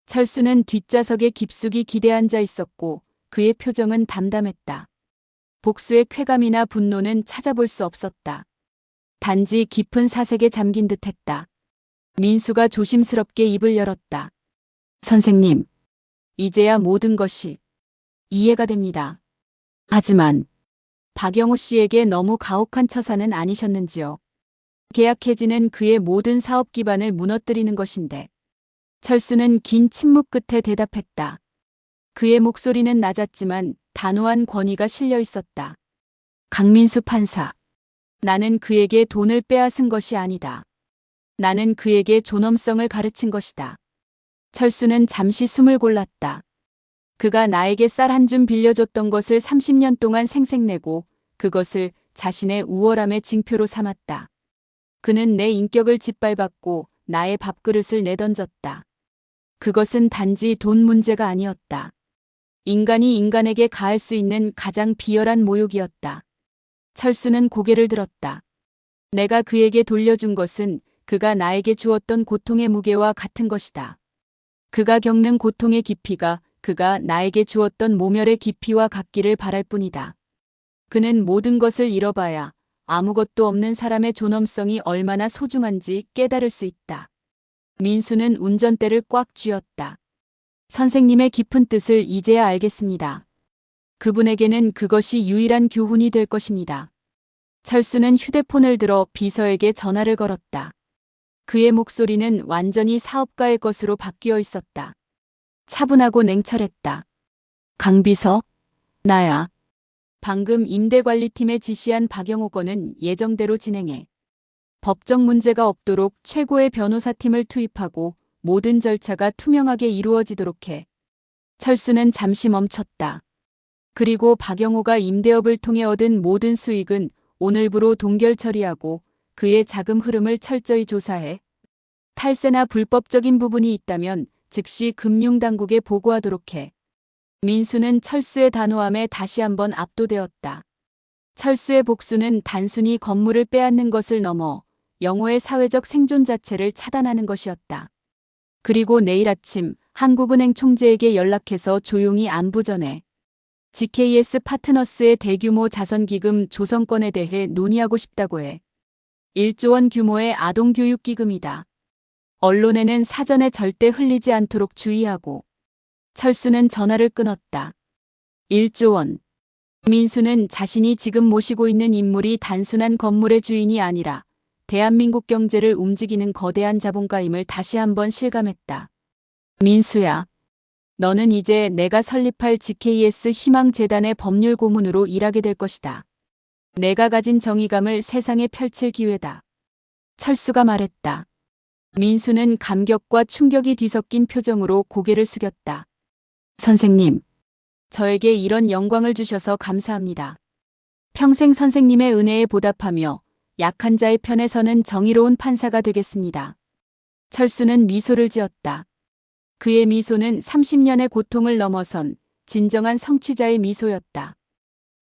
[SPEAKER 2] 철수는 뒷좌석에 깊숙이 기대앉아 있었고 그의 표정은 담담했다. 복수의 쾌감이나 분노는 찾아볼 수 없었다. 단지 깊은 사색에 잠긴 듯했다. 민수가 조심스럽게 입을 열었다. 선생님, 이제야 모든 것이 이해가 됩니다. 하지만 박영호 씨에게 너무 가혹한 처사는 아니셨는지요? 계약 해지는 그의 모든 사업 기반을 무너뜨리는 것인데. 철수는 긴 침묵 끝에 대답했다. 그의 목소리는 낮았지만 단호한 권위가 실려 있었다. 강민수 판사. 나는 그에게 돈을 빼앗은 것이 아니다. 나는 그에게 존엄성을 가르친 것이다. 철수는 잠시 숨을 골랐다. 그가 나에게 쌀 한 줌 빌려줬던 것을 30년 동안 생색내고 그것을 자신의 우월함의 징표로 삼았다. 그는 내 인격을 짓밟았고 나의 밥그릇을 내던졌다. 그것은 단지 돈 문제가 아니었다. 인간이 인간에게 가할 수 있는 가장 비열한 모욕이었다. 철수는 고개를 들었다. 내가 그에게 돌려준 것은 그가 나에게 주었던 고통의 무게와 같은 것이다. 그가 겪는 고통의 깊이가 그가 나에게 주었던 모멸의 깊이와 같기를 바랄 뿐이다. 그는 모든 것을 잃어봐야 아무것도 없는 사람의 존엄성이 얼마나 소중한지 깨달을 수 있다. 민수는 운전대를 꽉 쥐었다. 선생님의 깊은 뜻을 이제야 알겠습니다. 그분에게는 그것이 유일한 교훈이 될 것입니다. 철수는 휴대폰을 들어 비서에게 전화를 걸었다. 그의 목소리는 완전히 사업가의 것으로 바뀌어 있었다. 차분하고 냉철했다. 강비서, 나야. 방금 임대관리팀에 지시한 박영호 건은 예정대로 진행해. 법적 문제가 없도록 최고의 변호사팀을 투입하고 모든 절차가 투명하게 이루어지도록 해. 철수는 잠시 멈췄다. 그리고 박영호가 임대업을 통해 얻은 모든 수익은 오늘부로 동결 처리하고 그의 자금 흐름을 철저히 조사해 탈세나 불법적인 부분이 있다면 즉시 금융당국에 보고하도록 해. 민수는 철수의 단호함에 다시 한번 압도되었다. 철수의 복수는 단순히 건물을 빼앗는 것을 넘어 영호의 사회적 생존 자체를 차단하는 것이었다. 그리고 내일 아침 한국은행 총재에게 연락해서 조용히 안부 전해. GKS 파트너스의 대규모 자선기금 조성건에 대해 논의하고 싶다고 해. 1조 원 규모의 아동교육기금이다. 언론에는 사전에 절대 흘리지 않도록 주의하고. 철수는 전화를 끊었다. 1조 원. 민수는 자신이 지금 모시고 있는 인물이 단순한 건물의 주인이 아니라 대한민국 경제를 움직이는 거대한 자본가임을 다시 한번 실감했다. 민수야. 너는 이제 내가 설립할 GKS 희망재단의 법률 고문으로 일하게 될 것이다. 내가 가진 정의감을 세상에 펼칠 기회다. 철수가 말했다. 민수는 감격과 충격이 뒤섞인 표정으로 고개를 숙였다. 선생님, 저에게 이런 영광을 주셔서 감사합니다. 평생 선생님의 은혜에 보답하며 약한 자의 편에 서는 정의로운 판사가 되겠습니다. 철수는 미소를 지었다. 그의 미소는 30년의 고통을 넘어선 진정한 성취자의 미소였다.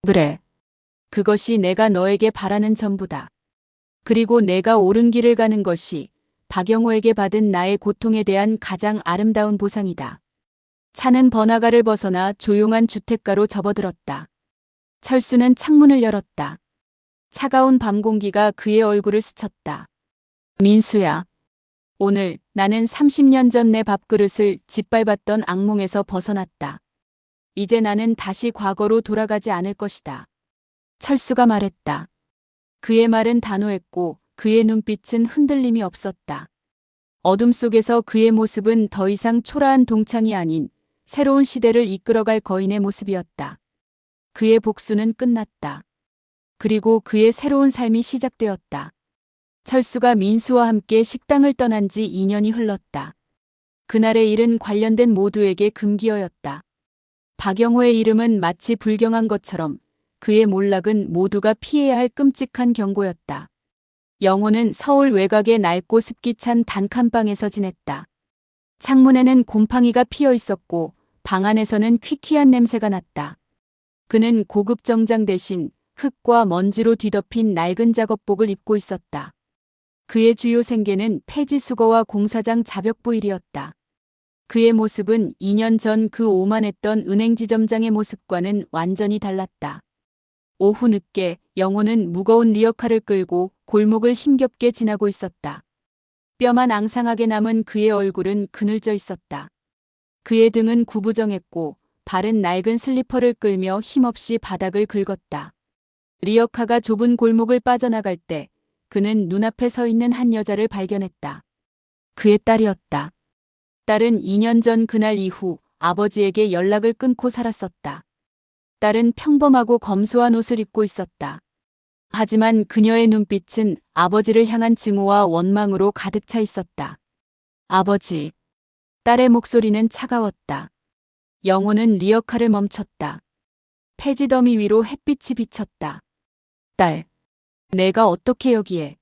[SPEAKER 2] 그래. 그것이 내가 너에게 바라는 전부다. 그리고 내가 옳은 길을 가는 것이 박영호에게 받은 나의 고통에 대한 가장 아름다운 보상이다. 차는 번화가를 벗어나 조용한 주택가로 접어들었다. 철수는 창문을 열었다. 차가운 밤 공기가 그의 얼굴을 스쳤다. 민수야. 오늘 나는 30년 전 내 밥그릇을 짓밟았던 악몽에서 벗어났다. 이제 나는 다시 과거로 돌아가지 않을 것이다. 철수가 말했다. 그의 말은 단호했고 그의 눈빛은 흔들림이 없었다. 어둠 속에서 그의 모습은 더 이상 초라한 동창이 아닌 새로운 시대를 이끌어갈 거인의 모습이었다. 그의 복수는 끝났다. 그리고 그의 새로운 삶이 시작되었다. 철수가 민수와 함께 식당을 떠난 지 2년이 흘렀다. 그날의 일은 관련된 모두에게 금기어였다. 박영호의 이름은 마치 불경한 것처럼 그의 몰락은 모두가 피해야 할 끔찍한 경고였다. 영호는 서울 외곽의 낡고 습기 찬 단칸방에서 지냈다. 창문에는 곰팡이가 피어 있었고 방 안에서는 퀴퀴한 냄새가 났다. 그는 고급 정장 대신 흙과 먼지로 뒤덮인 낡은 작업복을 입고 있었다. 그의 주요 생계는 폐지 수거와 공사장 자벽부 일이었다. 그의 모습은 2년 전 그 오만했던 은행 지점장의 모습과는 완전히 달랐다. 오후 늦게 영호는 무거운 리어카를 끌고 골목을 힘겹게 지나고 있었다. 뼈만 앙상하게 남은 그의 얼굴은 그늘져 있었다. 그의 등은 구부정했고 발은 낡은 슬리퍼를 끌며 힘없이 바닥을 긁었다. 리어카가 좁은 골목을 빠져나갈 때 그는 눈앞에 서 있는 한 여자를 발견했다. 그의 딸이었다. 딸은 2년 전 그날 이후 아버지에게 연락을 끊고 살았었다. 딸은 평범하고 검소한 옷을 입고 있었다. 하지만 그녀의 눈빛은 아버지를 향한 증오와 원망으로 가득 차 있었다. 아버지. 딸의 목소리는 차가웠다. 영호는 리어카를 멈췄다. 폐지 더미 위로 햇빛이 비쳤다. 딸. 내가 어떻게 여기에?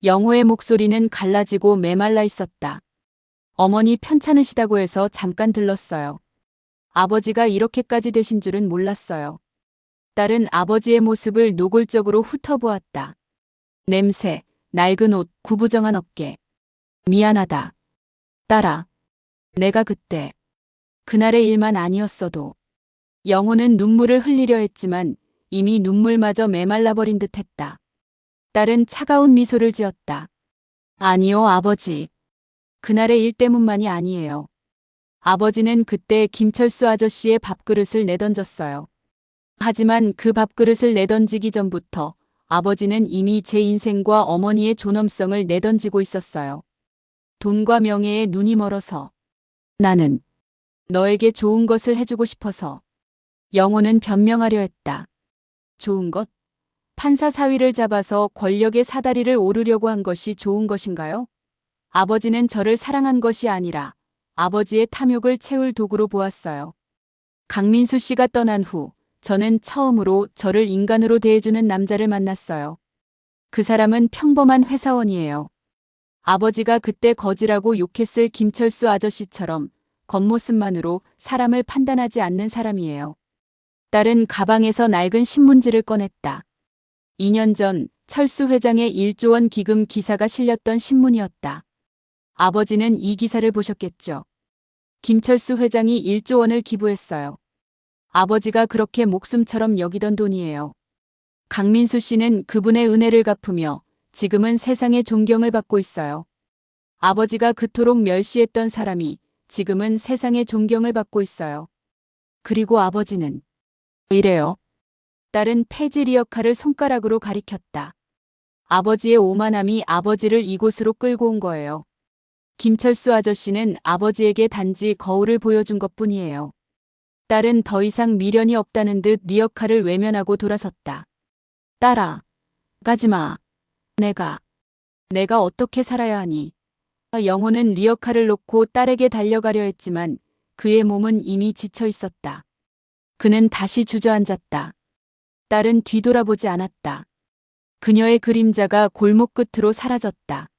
[SPEAKER 2] 영호의 목소리는 갈라지고 메말라 있었다. 어머니 편찮으시다고 해서 잠깐 들렀어요. 아버지가 이렇게까지 되신 줄은 몰랐어요. 딸은 아버지의 모습을 노골적으로 훑어보았다. 냄새, 낡은 옷, 구부정한 어깨. 미안하다. 딸아. 내가 그때 그날의 일만 아니었어도 영호는 눈물을 흘리려 했지만 이미 눈물마저 메말라버린 듯했다. 딸은 차가운 미소를 지었다. 아니요, 아버지. 그날의 일 때문만이 아니에요. 아버지는 그때 김철수 아저씨의 밥그릇을 내던졌어요. 하지만 그 밥그릇을 내던지기 전부터 아버지는 이미 제 인생과 어머니의 존엄성을 내던지고 있었어요. 돈과 명예에 눈이 멀어서. 나는 너에게 좋은 것을 해주고 싶어서. 영호는 변명하려 했다. 좋은 것? 판사 사위를 잡아서 권력의 사다리를 오르려고 한 것이 좋은 것인가요? 아버지는 저를 사랑한 것이 아니라 아버지의 탐욕을 채울 도구로 보았어요. 강민수 씨가 떠난 후 저는 처음으로 저를 인간으로 대해주는 남자를 만났어요. 그 사람은 평범한 회사원이에요. 아버지가 그때 거지라고 욕했을 김철수 아저씨처럼 겉모습만으로 사람을 판단하지 않는 사람이에요. 딸은 가방에서 낡은 신문지를 꺼냈다. 2년 전 철수 회장의 1조 원 기금 기사가 실렸던 신문이었다. 아버지는 이 기사를 보셨겠죠. 김철수 회장이 1조 원을 기부했어요. 아버지가 그렇게 목숨처럼 여기던 돈이에요. 강민수 씨는 그분의 은혜를 갚으며 지금은 세상의 존경을 받고 있어요. 아버지가 그토록 멸시했던 사람이 지금은 세상의 존경을 받고 있어요. 그리고 아버지는 이래요. 딸은 폐지 리어카를 손가락으로 가리켰다. 아버지의 오만함이 아버지를 이곳으로 끌고 온 거예요. 김철수 아저씨는 아버지에게 단지 거울을 보여준 것뿐이에요. 딸은 더 이상 미련이 없다는 듯 리어카를 외면하고 돌아섰다. 딸아, 가지마. 내가 어떻게 살아야 하니? 영호는 리어카를 놓고 딸에게 달려가려 했지만 그의 몸은 이미 지쳐 있었다. 그는 다시 주저앉았다. 딸은 뒤돌아보지 않았다. 그녀의 그림자가 골목 끝으로 사라졌다.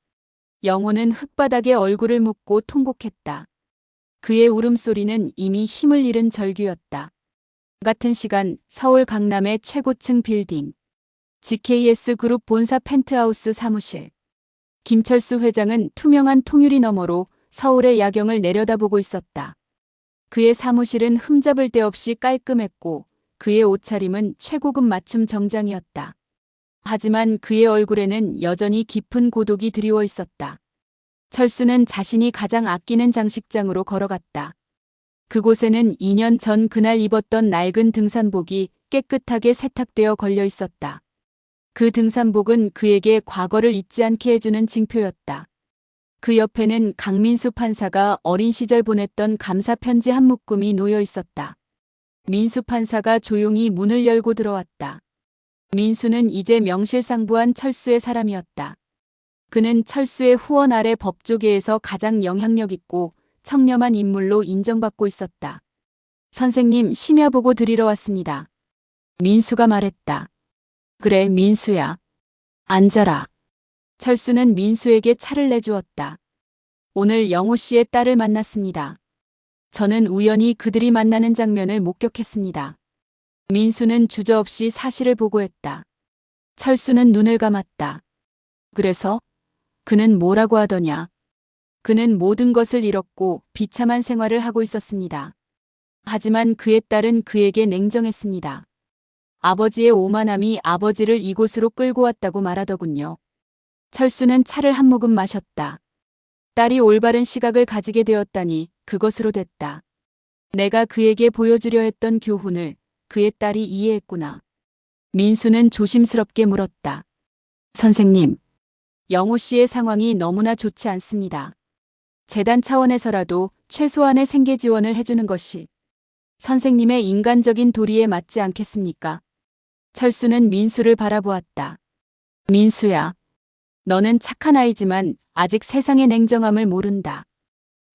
[SPEAKER 2] 영호는 흙바닥에 얼굴을 묻고 통곡했다. 그의 울음소리는 이미 힘을 잃은 절규였다. 같은 시간 서울 강남의 최고층 빌딩. GKS 그룹 본사 펜트하우스 사무실. 김철수 회장은 투명한 통유리 너머로 서울의 야경을 내려다보고 있었다. 그의 사무실은 흠잡을 데 없이 깔끔했고 그의 옷차림은 최고급 맞춤 정장이었다. 하지만 그의 얼굴에는 여전히 깊은 고독이 드리워 있었다. 철수는 자신이 가장 아끼는 장식장으로 걸어갔다. 그곳에는 2년 전 그날 입었던 낡은 등산복이 깨끗하게 세탁되어 걸려 있었다. 그 등산복은 그에게 과거를 잊지 않게 해주는 징표였다. 그 옆에는 강민수 판사가 어린 시절 보냈던 감사 편지 한 묶음이 놓여 있었다. 민수 판사가 조용히 문을 열고 들어왔다. 민수는 이제 명실상부한 철수의 사람이었다. 그는 철수의 후원 아래 법조계에서 가장 영향력 있고 청렴한 인물로 인정받고 있었다. 선생님, 심야 보고 드리러 왔습니다. 민수가 말했다. 그래, 민수야. 앉아라. 철수는 민수에게 차를 내주었다. 오늘 영호 씨의 딸을 만났습니다. 저는 우연히 그들이 만나는 장면을 목격했습니다. 민수는 주저없이 사실을 보고했다. 철수는 눈을 감았다. 그래서? 그는 뭐라고 하더냐? 그는 모든 것을 잃었고 비참한 생활을 하고 있었습니다. 하지만 그의 딸은 그에게 냉정했습니다. 아버지의 오만함이 아버지를 이곳으로 끌고 왔다고 말하더군요. 철수는 차를 한 모금 마셨다. 딸이 올바른 시각을 가지게 되었다니 그것으로 됐다. 내가 그에게 보여주려 했던 교훈을 그의 딸이 이해했구나. 민수는 조심스럽게 물었다. 선생님, 영호 씨의 상황이 너무나 좋지 않습니다. 재단 차원에서라도 최소한의 생계 지원을 해주는 것이 선생님의 인간적인 도리에 맞지 않겠습니까? 철수는 민수를 바라보았다. 민수야, 너는 착한 아이지만 아직 세상의 냉정함을 모른다.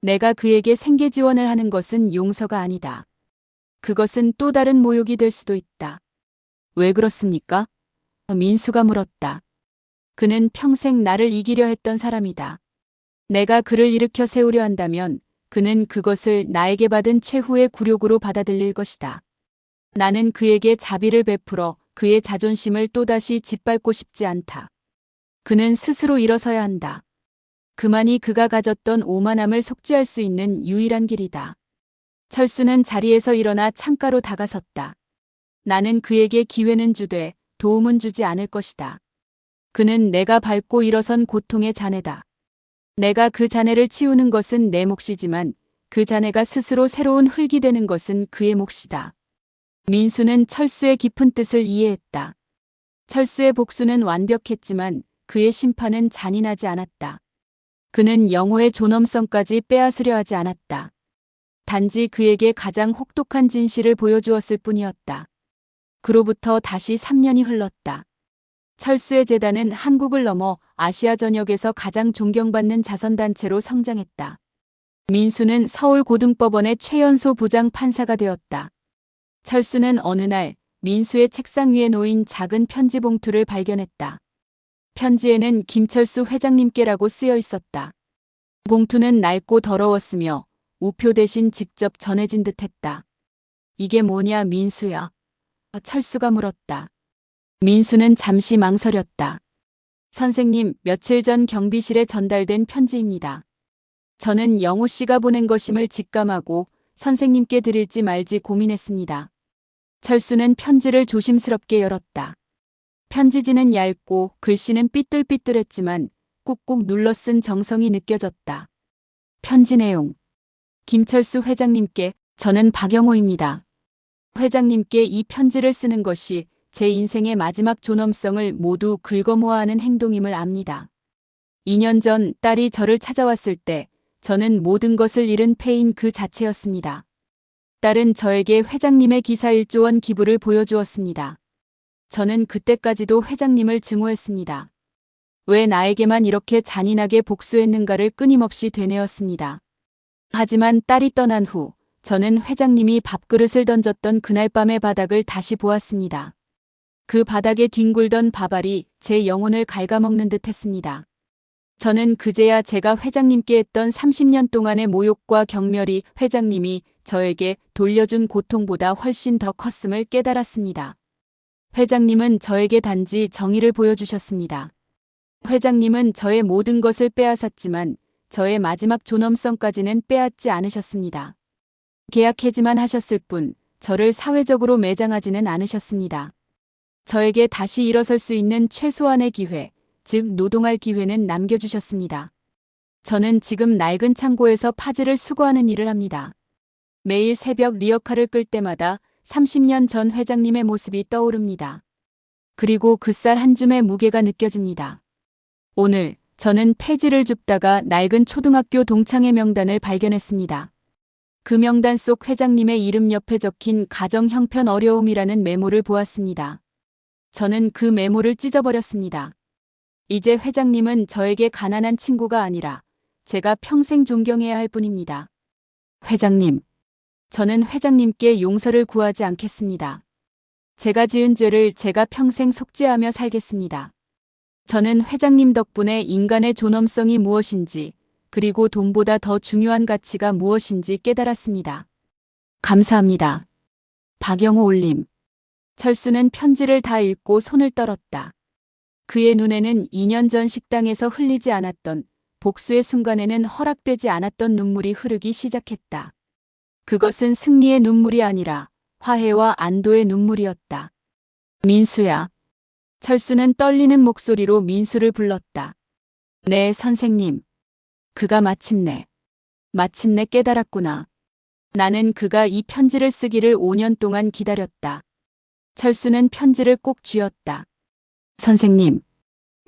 [SPEAKER 2] 내가 그에게 생계 지원을 하는 것은 용서가 아니다. 그것은 또 다른 모욕이 될 수도 있다. 왜 그렇습니까? 민수가 물었다. 그는 평생 나를 이기려 했던 사람이다. 내가 그를 일으켜 세우려 한다면 그는 그것을 나에게 받은 최후의 굴욕으로 받아들일 것이다. 나는 그에게 자비를 베풀어 그의 자존심을 또다시 짓밟고 싶지 않다. 그는 스스로 일어서야 한다. 그만이 그가 가졌던 오만함을 속죄할 수 있는 유일한 길이다. 철수는 자리에서 일어나 창가로 다가섰다. 나는 그에게 기회는 주되 도움은 주지 않을 것이다. 그는 내가 밟고 일어선 고통의 잔해다. 내가 그 잔해를 치우는 것은 내 몫이지만 그 잔해가 스스로 새로운 흙이 되는 것은 그의 몫이다. 민수는 철수의 깊은 뜻을 이해했다. 철수의 복수는 완벽했지만 그의 심판은 잔인하지 않았다. 그는 영호의 존엄성까지 빼앗으려 하지 않았다. 단지 그에게 가장 혹독한 진실을 보여주었을 뿐이었다. 그로부터 다시 3년이 흘렀다. 철수의 재단은 한국을 넘어 아시아 전역에서 가장 존경받는 자선단체로 성장했다. 민수는 서울고등법원의 최연소 부장 판사가 되었다. 철수는 어느 날 민수의 책상 위에 놓인 작은 편지 봉투를 발견했다. 편지에는 김철수 회장님께라고 쓰여 있었다. 봉투는 낡고 더러웠으며 우표 대신 직접 전해진 듯했다. 이게 뭐냐, 민수야? 철수가 물었다. 민수는 잠시 망설였다. 선생님, 며칠 전 경비실에 전달된 편지입니다. 저는 영호 씨가 보낸 것임을 직감하고 선생님께 드릴지 말지 고민했습니다. 철수는 편지를 조심스럽게 열었다. 편지지는 얇고 글씨는 삐뚤삐뚤했지만 꾹꾹 눌러 쓴 정성이 느껴졌다. 편지 내용. 김철수 회장님께, 저는 박영호입니다. 회장님께 이 편지를 쓰는 것이 제 인생의 마지막 존엄성을 모두 긁어모아하는 행동임을 압니다. 2년 전 딸이 저를 찾아왔을 때 저는 모든 것을 잃은 패인 그 자체였습니다. 딸은 저에게 회장님의 기사 1조 원 기부를 보여주었습니다. 저는 그때까지도 회장님을 증오했습니다. 왜 나에게만 이렇게 잔인하게 복수했는가를 끊임없이 되뇌었습니다. 하지만 딸이 떠난 후 저는 회장님이 밥그릇을 던졌던 그날 밤의 바닥을 다시 보았습니다. 그 바닥에 뒹굴던 밥알이 제 영혼을 갉아먹는 듯 했습니다. 저는 그제야 제가 회장님께 했던 30년 동안의 모욕과 경멸이 회장님이 저에게 돌려준 고통보다 훨씬 더 컸음을 깨달았습니다. 회장님은 저에게 단지 정의를 보여주셨습니다. 회장님은 저의 모든 것을 빼앗았지만 저의 마지막 존엄성까지는 빼앗지 않으셨습니다. 계약 해지만 하셨을 뿐 저를 사회적으로 매장하지는 않으셨습니다. 저에게 다시 일어설 수 있는 최소한의 기회, 즉 노동할 기회는 남겨주셨습니다. 저는 지금 낡은 창고에서 파지를 수거하는 일을 합니다. 매일 새벽 리어카를 끌 때마다 30년 전 회장님의 모습이 떠오릅니다. 그리고 그 쌀 한 줌의 무게가 느껴집니다. 오늘 저는 폐지를 줍다가 낡은 초등학교 동창회 명단을 발견했습니다. 그 명단 속 회장님의 이름 옆에 적힌 가정 형편 어려움이라는 메모를 보았습니다. 저는 그 메모를 찢어버렸습니다. 이제 회장님은 저에게 가난한 친구가 아니라 제가 평생 존경해야 할 분입니다. 회장님, 저는 회장님께 용서를 구하지 않겠습니다. 제가 지은 죄를 제가 평생 속죄하며 살겠습니다. 저는 회장님 덕분에 인간의 존엄성이 무엇인지, 그리고 돈보다 더 중요한 가치가 무엇인지 깨달았습니다. 감사합니다. 박영호 올림. 철수는 편지를 다 읽고 손을 떨었다. 그의 눈에는 2년 전 식당에서 흘리지 않았던, 복수의 순간에는 허락되지 않았던 눈물이 흐르기 시작했다. 그것은 승리의 눈물이 아니라 화해와 안도의 눈물이었다. 민수야. 철수는 떨리는 목소리로 민수를 불렀다. 네, 선생님. 그가 마침내 깨달았구나. 나는 그가 이 편지를 쓰기를 5년 동안 기다렸다. 철수는 편지를 꼭 쥐었다. 선생님.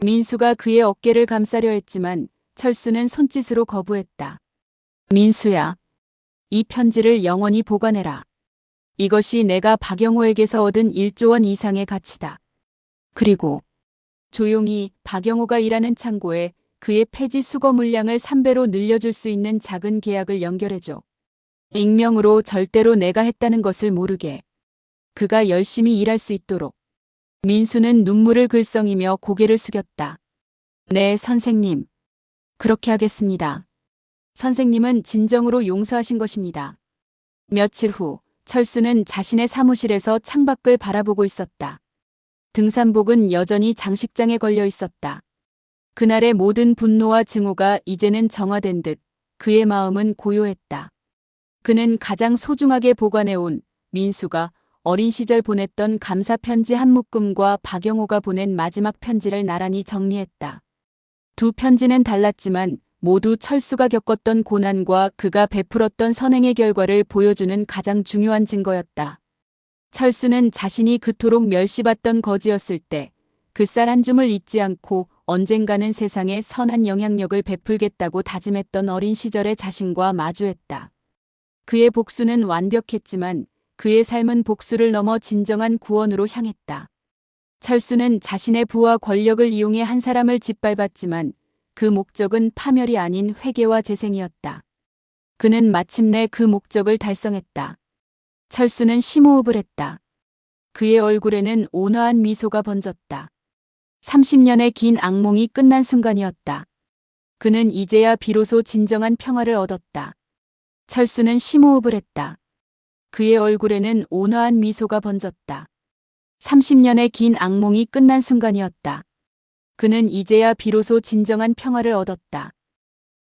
[SPEAKER 2] 민수가 그의 어깨를 감싸려 했지만 철수는 손짓으로 거부했다. 민수야. 이 편지를 영원히 보관해라. 이것이 내가 박영호에게서 얻은 1조 원 이상의 가치다. 그리고 조용히 박영호가 일하는 창고에 그의 폐지 수거 물량을 3배로 늘려줄 수 있는 작은 계약을 연결해줘. 익명으로 절대로 내가 했다는 것을 모르게. 그가 열심히 일할 수 있도록. 민수는 눈물을 글썽이며 고개를 숙였다. 네, 선생님. 그렇게 하겠습니다. 선생님은 진정으로 용서하신 것입니다. 며칠 후 철수는 자신의 사무실에서 창밖을 바라보고 있었다. 등산복은 여전히 장식장에 걸려 있었다. 그날의 모든 분노와 증오가 이제는 정화된 듯 그의 마음은 고요했다. 그는 가장 소중하게 보관해온 민수가 어린 시절 보냈던 감사 편지 한 묶음과 박영호가 보낸 마지막 편지를 나란히 정리했다. 두 편지는 달랐지만 모두 철수가 겪었던 고난과 그가 베풀었던 선행의 결과를 보여주는 가장 중요한 증거였다. 철수는 자신이 그토록 멸시받던 거지였을 때 그 쌀 한 줌을 잊지 않고 언젠가는 세상에 선한 영향력을 베풀겠다고 다짐했던 어린 시절의 자신과 마주했다. 그의 복수는 완벽했지만 그의 삶은 복수를 넘어 진정한 구원으로 향했다. 철수는 자신의 부와 권력을 이용해 한 사람을 짓밟았지만 그 목적은 파멸이 아닌 회개와 재생이었다. 그는 마침내 그 목적을 달성했다. 철수는 심호흡을 했다. 그의 얼굴에는 온화한 미소가 번졌다. 30년의 긴 악몽이 끝난 순간이었다. 그는 이제야 비로소 진정한 평화를 얻었다. 철수는 심호흡을 했다. 그의 얼굴에는 온화한 미소가 번졌다. 30년의 긴 악몽이 끝난 순간이었다. 그는 이제야 비로소 진정한 평화를 얻었다.